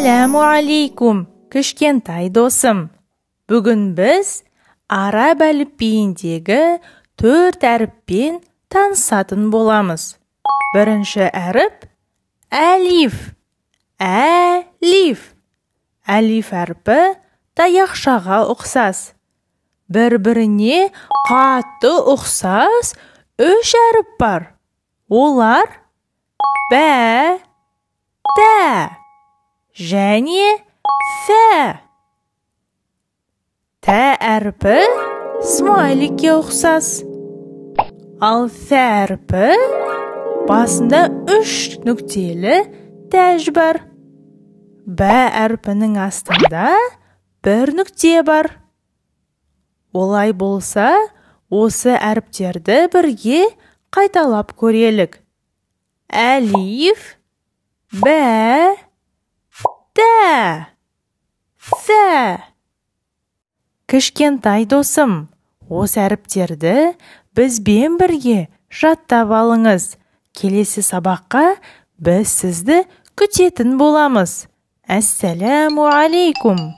Ассаламу алейкум, кішкентай досым. Бүгін біз араб әліпбиіндегі 4 әріппен танысатын боламыз. Бірінші әріп әлиф. Әлиф. Әлиф әрпі таяқшаға ұқсас. Бір-біріне қатты ұқсас 3 әріп бар. Олар бә, тә және фә. Тә әрпі смайликке ұқсас. Ал фә әрпі басында 3 нүктелі тәж бар. Бә әрпінің астында 1 нүкте бар. Олай болса, осы әріптерді бірге қайталап көрелік. Әлиф, бә, тә, фә. Кішкентай досым, осы әріптерді бізбен бірге жаттап алыңыз. Келесі сабаққа біз сізді күтетін боламыз. Ассаламу алейкум.